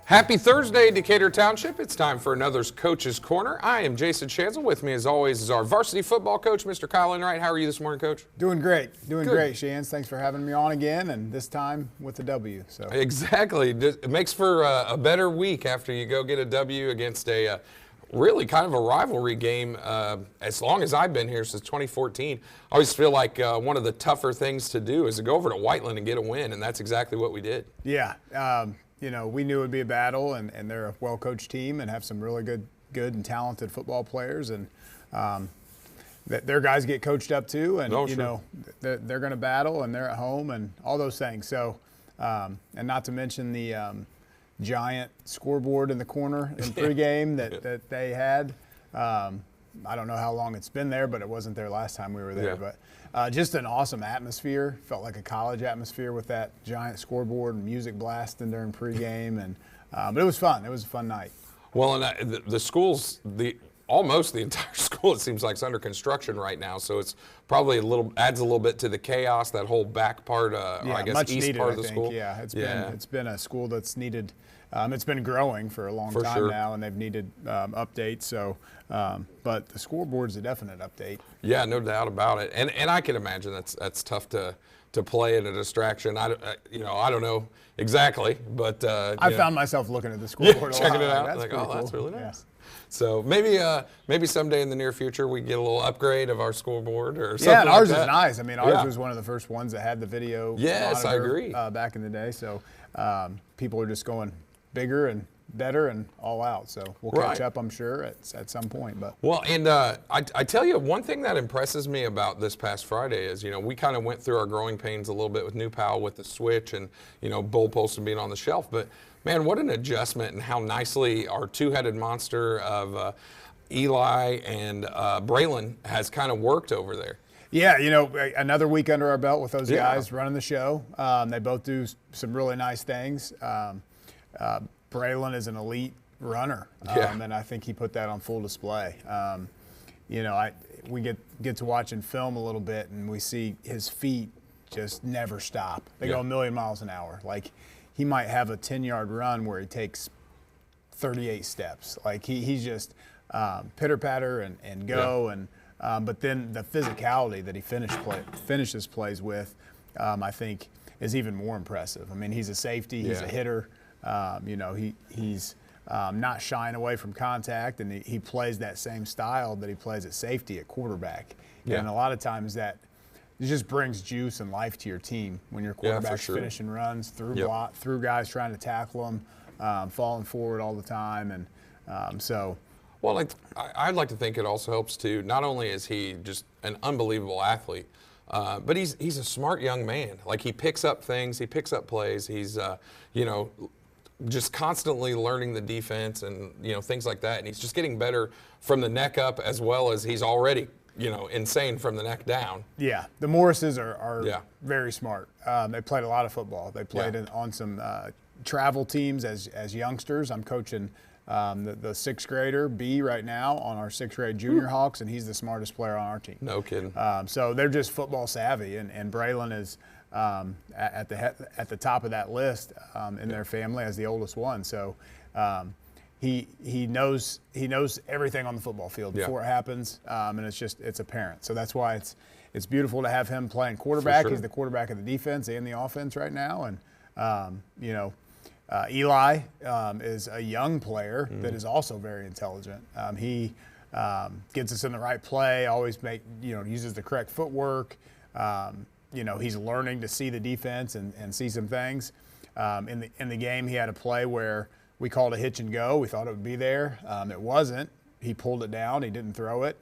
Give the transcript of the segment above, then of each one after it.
Happy Thursday, Decatur Township. It's time for another Coach's Corner. I am Jason Schanzel. With me, as always, is our varsity football coach, Mr. Kyle Enright. How are you this morning, Coach? Doing great. Great, Shans. Thanks for having me on again, and this time with a W. So Exactly. It makes for a better week after you go get a W against a really kind of a rivalry game. As long as I've been here, since 2014, I always feel like one of the tougher things to do is to go over to Whiteland and get a win, and that's exactly what we did. Yeah. You know, we knew it would be a battle, and they're a well-coached team and have some really good and talented football players, and their guys get coached up too, and you know they're going to battle, and they're at home, and all those things. So, and not to mention the giant scoreboard in the corner in pregame that they had. I don't know how long it's been there, but it wasn't there last time we were there. Yeah. But just an awesome atmosphere. Felt like a college atmosphere with that giant scoreboard and music blasting during pregame, and but it was fun. It was a fun night. Well, and the schools, almost the entire school, it seems like, is under construction right now. So it's probably adds a little bit to the chaos. That whole back part, or I guess much east needed, part of I the think. school. Yeah, it's been a school that's needed. It's been growing for a long time sure. now, and they've needed updates. So, but the scoreboard's a definite update. Yeah, no doubt about it. And I can imagine that's tough to play at a distraction. I don't know exactly, but I found myself looking at the scoreboard, checking it out. That's like, cool. That's really nice. Yeah. So maybe someday in the near future we get a little upgrade of our scoreboard or something. Yeah, and ours like is that. nice. I mean, ours was one of the first ones that had the video. Yes, I agree. Back in the day, so people are just going bigger and better and all out. So we'll catch up, I'm sure, at some point. But well, and I tell you, one thing that impresses me about this past Friday is, we kind of went through our growing pains a little bit with New Powell with the switch and, Bull Poston being on the shelf. But, man, what an adjustment, and how nicely our two-headed monster of Eli and Braylon has kind of worked over there. Yeah, another week under our belt with those guys running the show. They both do some really nice things. Braylon is an elite runner, and I think he put that on full display. We get to watch in film a little bit, and we see his feet just never stop. They go a million miles an hour. Like, he might have a 10-yard run where he takes 38 steps. Like, he's just pitter-patter and go. Yeah. But then the physicality that he finishes plays with, I think, is even more impressive. I mean, he's a safety. He's a hitter. He's not shying away from contact, and he plays that same style that he plays at safety at quarterback. Yeah. And a lot of times that it just brings juice and life to your team when your quarterback's finishing runs through guys trying to tackle them, falling forward all the time, and so. Well, I'd like to think it also helps too. Not only is he just an unbelievable athlete, but he's a smart young man. Like, he picks up things, he picks up plays. He's just constantly learning the defense and things like that. And he's just getting better from the neck up, as well as he's already insane from the neck down. Yeah, the Morrises are very smart. They played a lot of football. They played on some travel teams as youngsters. I'm coaching the sixth grader B right now on our sixth grade junior Hawks, and he's the smartest player on our team. No kidding. So they're just football savvy, and Braylon is at the top of that list in their family as the oldest one. So he knows everything on the football field before it happens, and it's apparent. So that's why it's beautiful to have him playing quarterback. He's the quarterback of the defense and the offense right now, and Eli is a young player that is also very intelligent. He gets us in the right play, always uses the correct footwork. He's learning to see the defense and see some things. In the game, he had a play where we called a hitch and go. We thought it would be there. It wasn't. He pulled it down. He didn't throw it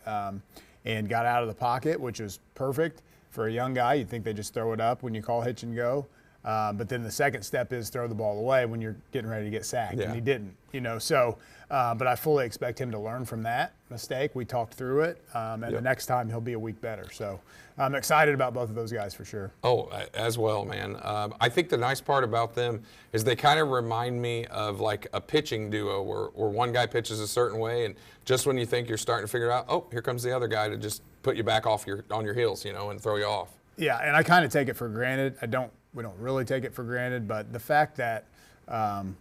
and got out of the pocket, which is perfect for a young guy. You'd think they just throw it up when you call hitch and go. But then the second step is throw the ball away when you're getting ready to get sacked, and he didn't. But I fully expect him to learn from that mistake. We talked through it, and the next time he'll be a week better. So I'm excited about both of those guys for sure. Oh, as well, man. I think the nice part about them is they kind of remind me of like a pitching duo where one guy pitches a certain way, and just when you think you're starting to figure it out, oh, here comes the other guy to just put you back on your heels, and throw you off. Yeah, and I kind of take it for granted. We don't really take it for granted, but the fact that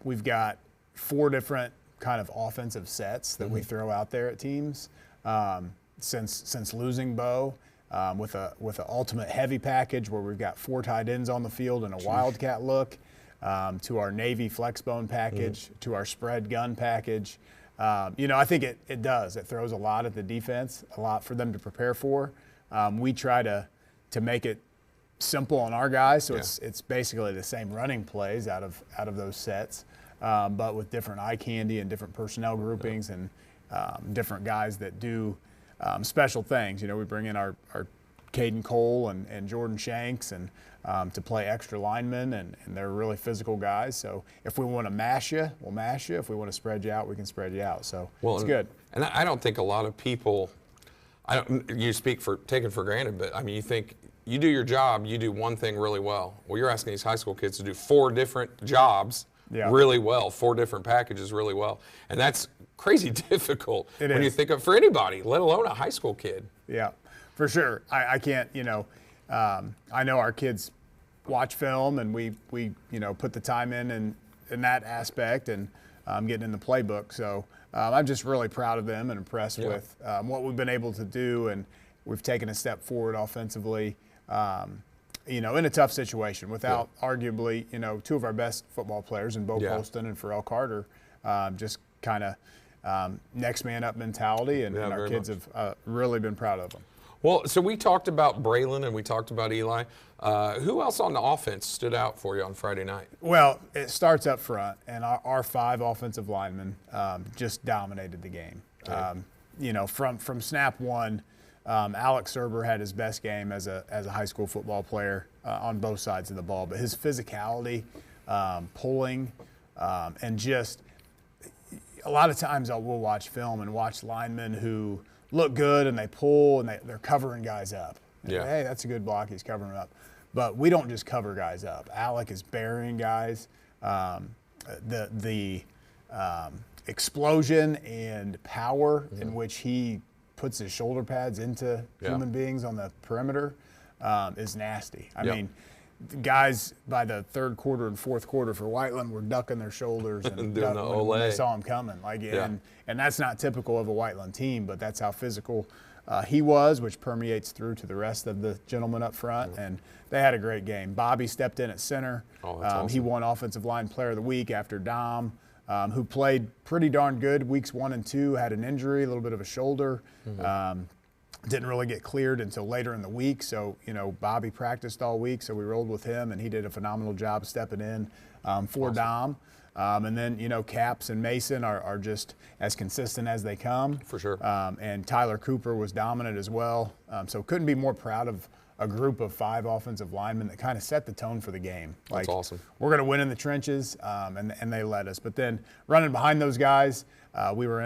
we've got 4 different kind of offensive sets that we throw out there at teams since losing Bo. With an ultimate heavy package where we've got 4 tight ends on the field and a wildcat look, to our Navy flexbone package, to our spread gun package. I think it does. It throws a lot at the defense, a lot for them to prepare for. We try to make it simple on our guys, so it's basically the same running plays out of those sets, but with different eye candy and different personnel groupings and different guys that do special things. We bring in our Caden Cole and Jordyn Shanks and to play extra linemen, and they're really physical guys. So if we want to mash you, we'll mash you. If we want to spread you out, we can spread you out. So it's good. And I don't think a lot of people, you speak for taken for granted, but I mean, you think you do your job, you do one thing really well. Well, you're asking these high school kids to do 4 different jobs really well, 4 different packages really well. And that's crazy difficult when you think of for anybody, let alone a high school kid. Yeah, for sure. I can't, I know our kids watch film and we put the time in that aspect and getting in the playbook. So I'm just really proud of them and impressed with what we've been able to do, and we've taken a step forward offensively. In a tough situation without arguably, 2 of our best football players in Bo Colston and Pharrell Carter, just kind of next man up mentality, and our kids have really been proud of them. Well, so we talked about Braylon and we talked about Eli. Who else on the offense stood out for you on Friday night? Well, it starts up front, and our 5 offensive linemen just dominated the game. From snap one, Alex Serber had his best game as a high school football player on both sides of the ball, but his physicality, pulling, and just a lot of times we'll watch film and watch linemen who look good and they pull and they're covering guys up. Hey, that's a good block. He's covering them up. But we don't just cover guys up. Alec is burying guys. The explosion and power in which he puts his shoulder pads into human beings on the perimeter is nasty. I mean, guys by the 3rd quarter and 4th quarter for Whiteland were ducking their shoulders and when they saw him coming. And that's not typical of a Whiteland team, but that's how physical he was, which permeates through to the rest of the gentlemen up front. And they had a great game. Bobby stepped in at center. Awesome. He won Offensive Line Player of the Week after Dom, who played pretty darn good weeks 1 and 2, had an injury, a little bit of a shoulder. Didn't really get cleared until later in the week. So, Bobby practiced all week, so we rolled with him, and he did a phenomenal job stepping in for Dom. And then, Caps and Mason are just as consistent as they come. For sure. And Tyler Cooper was dominant as well. So couldn't be more proud of a group of 5 offensive linemen that kind of set the tone for the game. That's awesome. We're going to win in the trenches, and they led us. But then running behind those guys, we were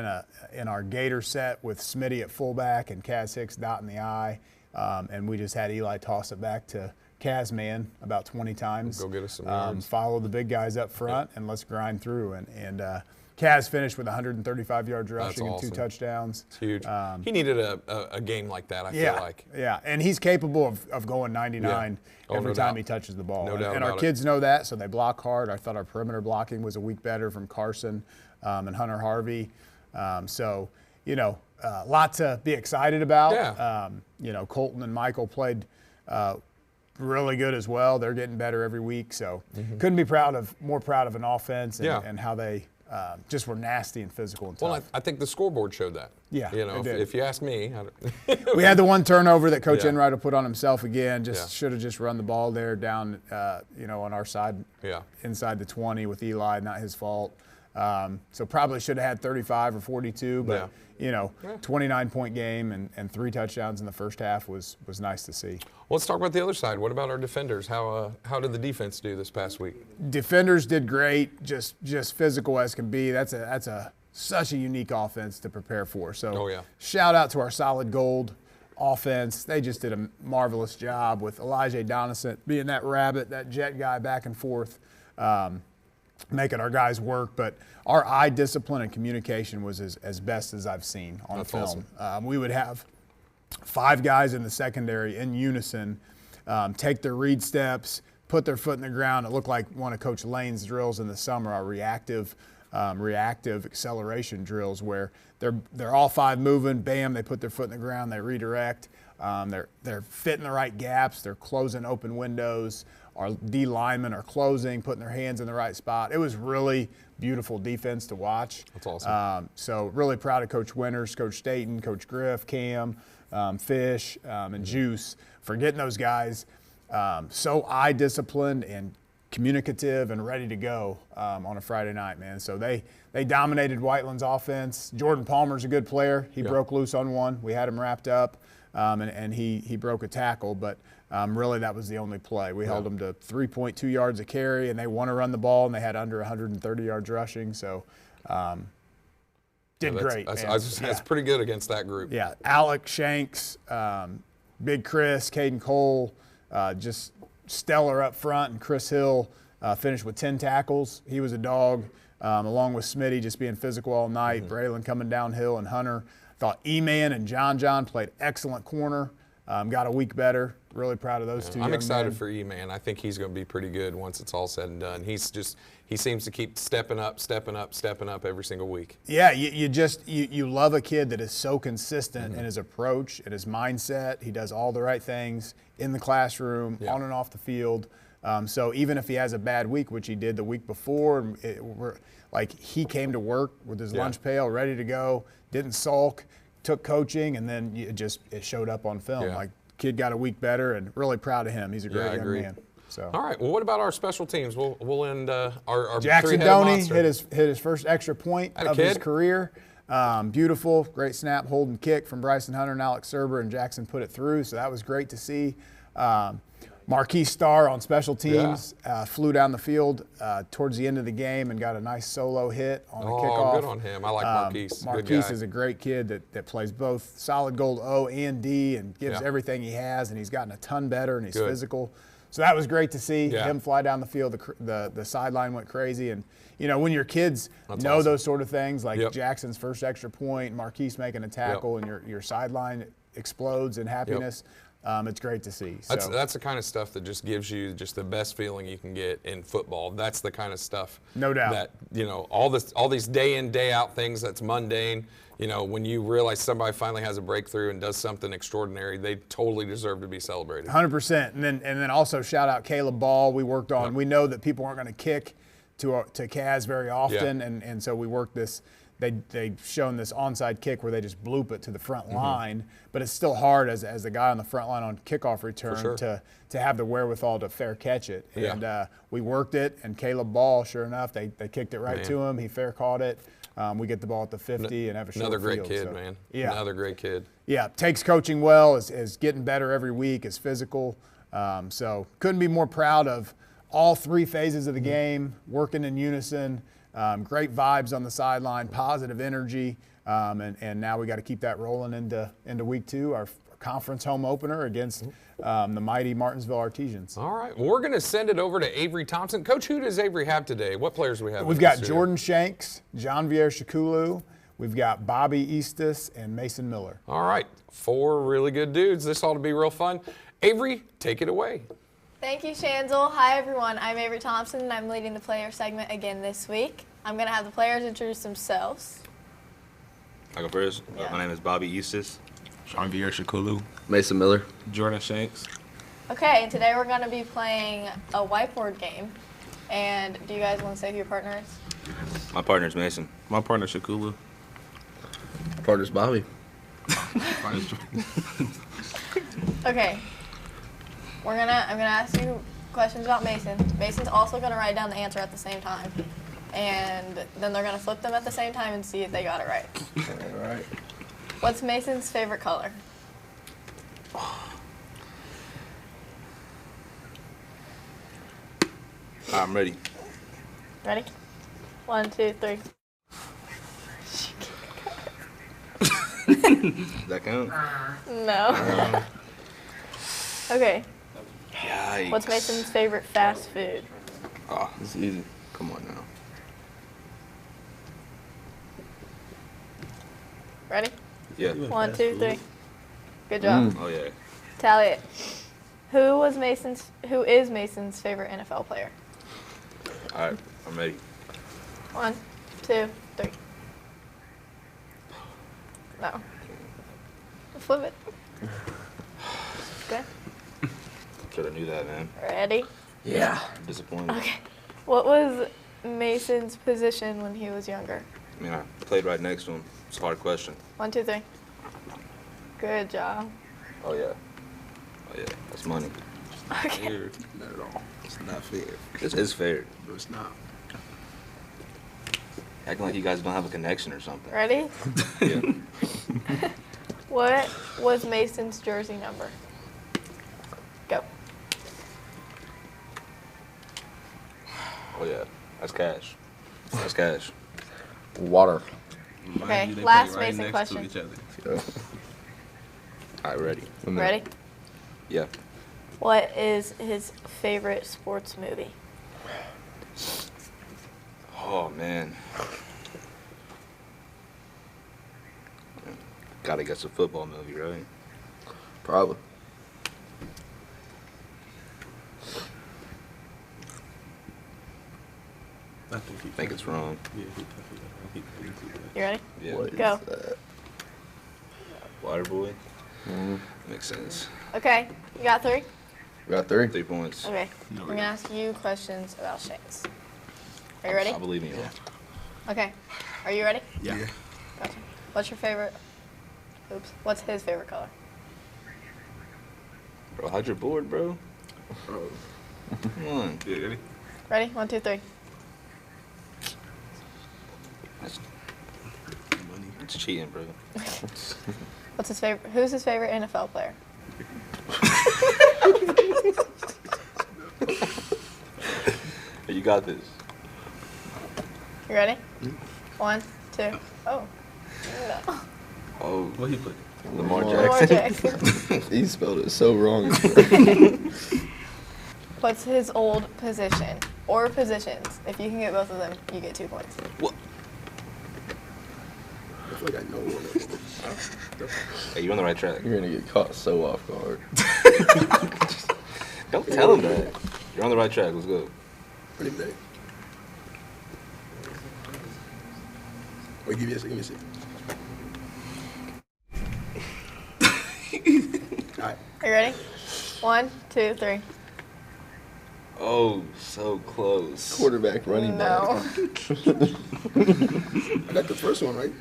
in our Gator set with Smitty at fullback and Kaz Hicks dotting the I, and we just had Eli toss it back to Kaz man about 20 times. Go get us some yards. Follow the big guys up front, and let's grind through. And Kaz finished with 135 yards rushing and 2 touchdowns. It's huge. He needed a game like that, I feel like. Yeah, and he's capable of going 99 every time he touches the ball. No doubt and our kids know that, so they block hard. I thought our perimeter blocking was a week better from Carson and Hunter Harvey. So, a lot to be excited about. Yeah. Colton and Michael played really good as well. They're getting better every week. So couldn't be more proud of an offense and how they just were nasty and physical and tough. Well, I think the scoreboard showed that. Yeah, if you ask me. We had the one turnover that Coach Enright will put on himself again. Should have just run the ball there down, on our side, inside the 20 with Eli. Not his fault. So probably should have had 35 or 42, but 29-point game and 3 touchdowns in the first half was nice to see. Well, let's talk about the other side. What about our defenders? How did the defense do this past week? Defenders did great, just physical as can be. That's such a unique offense to prepare for. So shout out to our solid gold offense. They just did a marvelous job with Elijah Donison being that rabbit, that jet guy back and forth. Making our guys work, but our eye discipline and communication was as best as I've seen on film. Awesome. We would have 5 guys in the secondary in unison take their read steps, put their foot in the ground. It looked like one of Coach Lane's drills in the summer, our reactive reactive acceleration drills where they're all 5 moving, bam, they put their foot in the ground, they redirect. They're fitting the right gaps, they're closing open windows. Our D linemen are closing, putting their hands in the right spot. It was really beautiful defense to watch. That's awesome. So really proud of Coach Winters, Coach Staten, Coach Griff, Cam, Fish, and Juice for getting those guys so eye disciplined and communicative and ready to go on a Friday night, man. So they dominated Whiteland's offense. Jordan Palmer's a good player. He broke loose on one. We had him wrapped up, and he broke a tackle, but really that was the only play. We held them to 3.2 yards a carry, and they want to run the ball, and they had under 130 yards rushing. So did great. That's pretty good against that group. Yeah, Alex Shanks, Big Chris, Caden Cole, just stellar up front, and Chris Hill finished with 10 tackles. He was a dog, along with Smitty just being physical all night. Braylon coming downhill, and Hunter. Thought E-Man and John played excellent corner. Got a week better. Really proud of those two. I'm excited for E-Man. I think he's going to be pretty good once it's all said and done. He seems to keep stepping up every single week. Yeah, you love a kid that is so consistent in his approach and his mindset. He does all the right things in the classroom, on and off the field. So even if he has a bad week, which he did the week before, he came to work with his lunch pail ready to go, didn't sulk, took coaching, and then it showed up on film. Yeah. Like, kid got a week better, and really proud of him. He's a great young man. So. All right. Well, what about our special teams? We'll end our Jackson three-headed Doney monster. hit his first extra point of his career. Beautiful, great snap, holding kick from Bryson Hunter and Alex Serber, and Jackson put it through. So that was great to see. Marquis Starr on special teams flew down the field towards the end of the game and got a nice solo hit on the kickoff. Good on him. I like Marquis. Marquis is a great kid that plays both solid gold O and D and gives everything he has, and he's gotten a ton better, and he's physical. So that was great to see him fly down the field. The sideline went crazy, and when your kids know those sort of things, like Jackson's first extra point, Marquis making a tackle, and your sideline explodes in happiness. It's great to see. That's the kind of stuff that just gives you just the best feeling you can get in football. That's the kind of stuff, no doubt, that all these day in day out things that's mundane. When you realize somebody finally has a breakthrough and does something extraordinary, they totally deserve to be celebrated. 100%. And then also shout out Caleb Ball. We worked on. We know that people aren't going to kick to Kaz very often, and so we worked this. They've shown this onside kick where they just bloop it to the front line, but it's still hard as the guy on the front line on kickoff return to have the wherewithal to fair catch it. And we worked it, and Caleb Ball, sure enough, they kicked it right to him. He fair caught it. We get the ball at the 50 and have a short Another great field, kid, man. Yeah. Another great kid. Yeah, takes coaching well, is getting better every week, is physical. So couldn't be more proud of all 3 phases of the game, working in unison. Great vibes on the sideline, positive energy, and now we got to keep that rolling into week 2, our conference home opener against the mighty Martinsville Artesians. All right, well, we're going to send it over to Avery Thompson. Coach, who does Avery have today? What players do we have? We've got Jordyn Shanks, Janvier Shukulu, we've got Bobby Eastis, and Mason Miller. All right, 4 really good dudes. This ought to be real fun. Avery, take it away. Thank you, Schanzel. Hi, everyone. I'm Avery Thompson, and I'm leading the player segment again this week. I'm going to have the players introduce themselves. I go first. My name is Bobby Eastis. Janvier Shukulu. Mason Miller. Jordyn Shanks. Okay, and today we're going to be playing a whiteboard game. And do you guys want to say who your partner is? My partner's Mason. My partner Shukulu. Partner's Bobby. Partner's Jordyn. Okay. I'm gonna ask you questions about Mason. Mason's also gonna write down the answer at the same time. And then they're gonna flip them at the same time and see if they got it right. All right. What's Mason's favorite color? I'm ready. Ready? 1, 2, 3. Does that count? No. Okay. Yikes. What's Mason's favorite fast food? Oh, this is easy. Come on now. Ready? Yeah. 1, 2, 3. Good job. Oh, yeah. Tally it. Who is Mason's favorite NFL player? All right. I'm ready. 1, 2, 3. No. Flip it. Okay. Should have knew that, man. Ready? Yeah. I'm disappointed. Okay. What was Mason's position when he was younger? I mean, I played right next to him. It's a hard question. 1, 2, 3. Good job. Oh, yeah. Oh, yeah. That's money. Okay. Fair. Not at all. It's not fair. This is fair. No, it's not. Acting like you guys don't have a connection or something. Ready? Yeah. What was Mason's jersey number? Go. Oh, yeah. That's cash. That's cash. Water. Mind Okay, you, they last play right Mason next to question. each other. Yeah. All right, ready? Ready? Yeah. What is his favorite sports movie? Oh, man. Gotta guess a football movie, right? Probably. I think, I think it's wrong. Yeah, he definitely. You ready? Yeah. What is Go. that? Waterboy? Mm-hmm. Makes sense. Okay, you got 3? We got 3. 3 points. Okay, No, I'm gonna ask you questions about Shanks. Are you ready? I believe in you. Okay, are you ready? Yeah. Gotcha. What's your favorite? Oops. What's his favorite color? Bro, how'd your board, bro? Bro. Come on. Yeah, ready? Ready? 1, 2, 3. That's, Money. it's cheating, bro. What's his favorite? Who's his favorite NFL player? Hey, you got this. You ready? 1, 2. Oh. No. Oh, What he put? Lamar Lamar Jackson. Jackson. He spelled it so wrong. What's his old position or positions? If you can get both of them, you get 2 points. What? I feel like I know one of them. Hey, you're on the right track. You're gonna get caught so off guard. Don't tell him that. You're on the right track. Let's go. What do you think? Wait, give me a second. Give me a second. All right. Are you ready? 1, 2, 3. So close. Quarterback, running back. No. I got the first one right.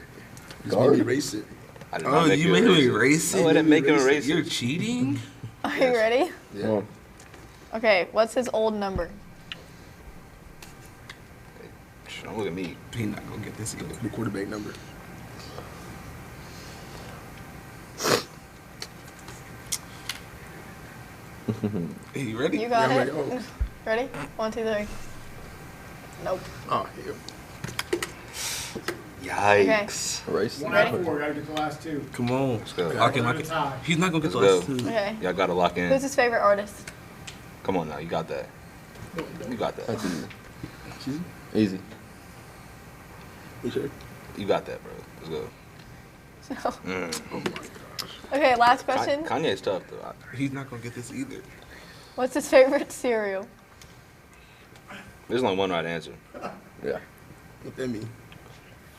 Just made Guard. me erase it. I did not Oh, make you made him erase it? No, I didn't make him erase You're it. cheating? Are you ready? Yeah. Okay, what's his old number? Don't look at me. He not gonna get this either. The quarterback number. Hey, you ready? You got Yeah, I'm it? ready. Oh. Ready? 1, 2, 3. Nope. Oh, yeah. Yikes. Erase. One Ready? out of 4. Gotta get the last 2. Come on. Let's go. Lock in, lock We're in. tied. He's not gonna get the Let's last go. two. Okay. Y'all gotta lock in. Who's his favorite artist? Come on now, you got that. You got that. That's easy. Excuse me? Easy. You sure? You got that, bro. Let's go. No. Oh my gosh. Okay, last question. Kanye's tough though. He's not gonna get this either. What's his favorite cereal? There's only one right answer. Yeah. What that mean?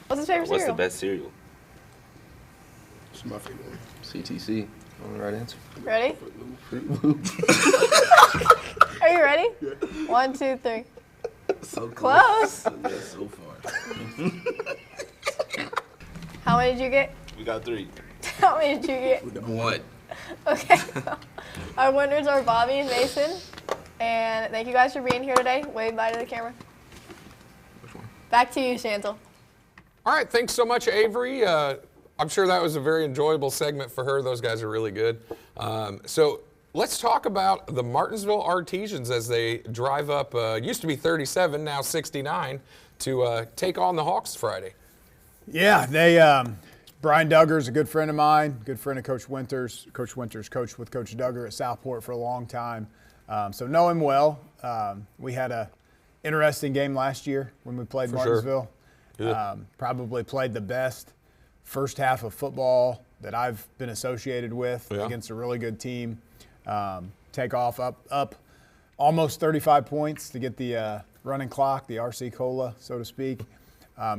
What's his favorite What's cereal? the best cereal? It's my favorite one. CTC. On the right answer. Ready? Fruit Loop. Are you ready? 1, 2, 3. So Close. Yeah, so far. How many did you get? We got 3. How many did you get? What? Okay. Our winners are Bobby and Mason. And thank you guys for being here today. Wave bye to the camera. Which one? Back to you, Schanzel. All right, thanks so much, Avery. I'm sure that was a very enjoyable segment for her. Those guys are really good. So let's talk about the Martinsville Artesians as they drive up, used to be 37, now 69, to take on the Hawks Friday. Yeah, they. Brian Duggar's a good friend of mine, good friend of Coach Winters. Coach Winters coached with Coach Duggar at Southport for a long time, so know him well. We had a interesting game last year when we played For Martinsville. sure. Yeah. Probably played the best first half of football that I've been associated with Yeah. against a really good team. Take off up almost 35 points to get the running clock, the RC Cola, so to speak.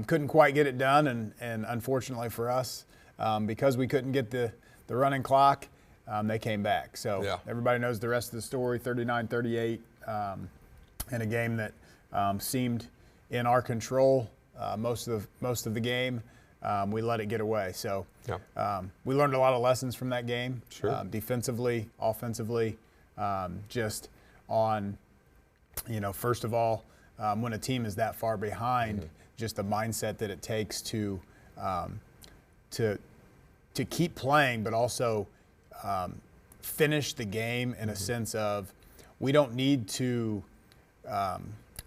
couldn't quite get it done, and unfortunately for us, because we couldn't get the running clock, they came back. So everybody knows the rest of the story, 39-38, in a game that seemed in our control most of the game. We let it get away. So we learned a lot of lessons from that game, defensively, offensively, just on, first of all, when a team is that far behind, just the mindset that it takes to keep playing, but also finish the game in a sense of we don't need to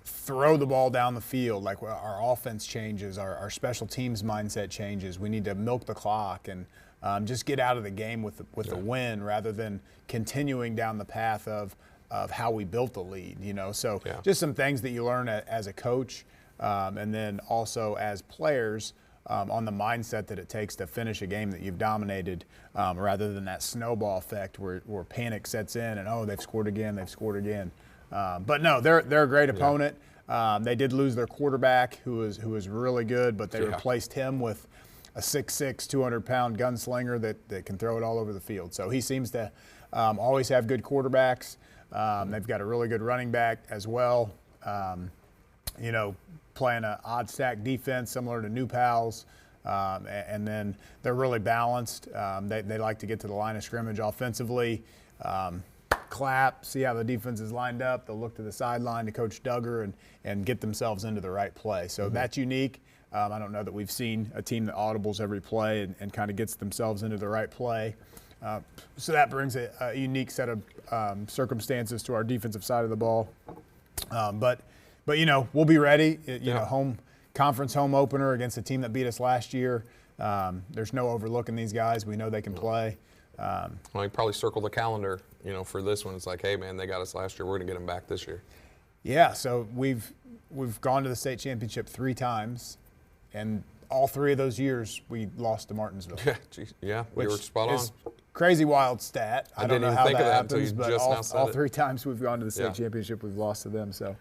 throw the ball down the field. Like our offense changes, our special teams mindset changes. We need to milk the clock and just get out of the game with a win rather than continuing down the path of how we built the lead. So just some things that you learn as a coach, and then also as players on the mindset that it takes to finish a game that you've dominated, rather than that snowball effect where panic sets in and they've scored again. But no, they're a great opponent. They did lose their quarterback, who was really good, but they replaced him with a 6'6", 200-pound gunslinger that can throw it all over the field. So he seems to always have good quarterbacks. They've got a really good running back as well. Playing an odd stack defense similar to New Pals, and then they're really balanced. They like to get to the line of scrimmage offensively. Clap, see how the defense is lined up. They'll look to the sideline to Coach Duggar and get themselves into the right play. So that's unique. I don't know that we've seen a team that audibles every play and kind of gets themselves into the right play. So that brings a unique set of circumstances to our defensive side of the ball. But we'll be ready. Home conference home opener against a team that beat us last year. There's no overlooking these guys. We know they can play. You probably circle the calendar, for this one. It's like, hey, man, they got us last year. We're going to get them back this year. Yeah, so we've gone to the state championship 3 times, and all 3 of those years we lost to Martinsville. You were spot on. Crazy wild stat. I don't know how that happens, but all 3 times we've gone to the state championship, we've lost to them. So,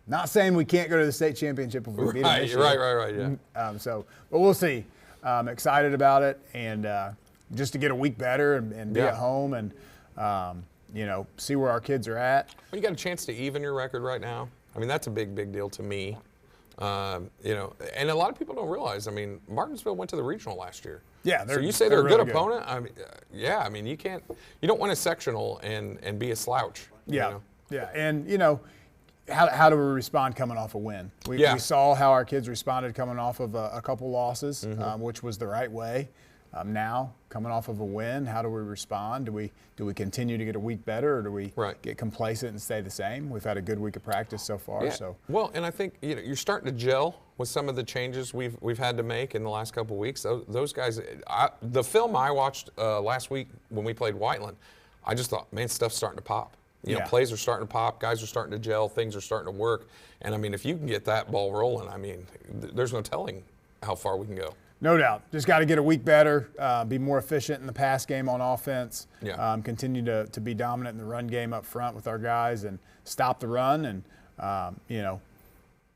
not saying we can't go to the state championship if we beat them this year. Right, yeah. But we'll see. Excited about it, and just to get a week better and be at home and, see where our kids are at. Well, you got a chance to even your record right now. I mean, that's a big deal to me. And a lot of people don't realize, Martinsville went to the regional last year. Yeah, so you say they're a really good opponent? You don't win a sectional and be a slouch. Yeah, and how do we respond coming off a win? We saw how our kids responded coming off of a couple losses, which was the right way. Now, coming off of a win, how do we respond? Do we continue to get a week better, or do we get complacent and stay the same? We've had a good week of practice so far. Yeah. So well, and I think you're starting to gel with some of the changes we've had to make in the last couple of weeks. Those guys, the film I watched last week when we played Whiteland, I just thought, man, stuff's starting to pop. Plays are starting to pop, guys are starting to gel, things are starting to work. And if you can get that ball rolling, there's no telling how far we can go. No doubt. Just got to get a week better, be more efficient in the pass game on offense, continue to be dominant in the run game up front with our guys and stop the run and,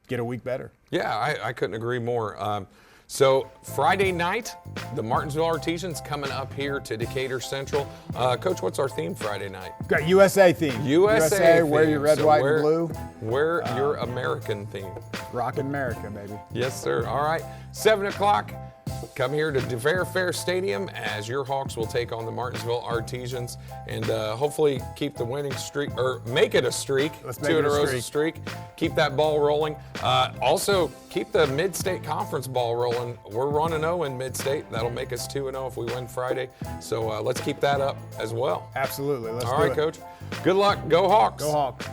get a week better. Yeah, I couldn't agree more. So Friday night, the Martinsville Artesians coming up here to Decatur Central. Coach, what's our theme Friday night? We've got USA theme. USA theme. Wear your red, white, and blue. Wear your American theme. Rockin' America, baby. Yes, sir. All right. 7 o'clock. Come here to DeVere Fair Stadium as your Hawks will take on the Martinsville Artesians and hopefully keep the winning streak, or make it a streak. Let's make 2 in it a a row streak. Keep that ball rolling. Also, keep the Mid-State Conference ball rolling. We're 1-0 in Mid-State. That'll make us 2-0 if we win Friday. So let's keep that up as well. Absolutely. Let's All do right, it. Coach. Good luck. Go Hawks. Go Hawks.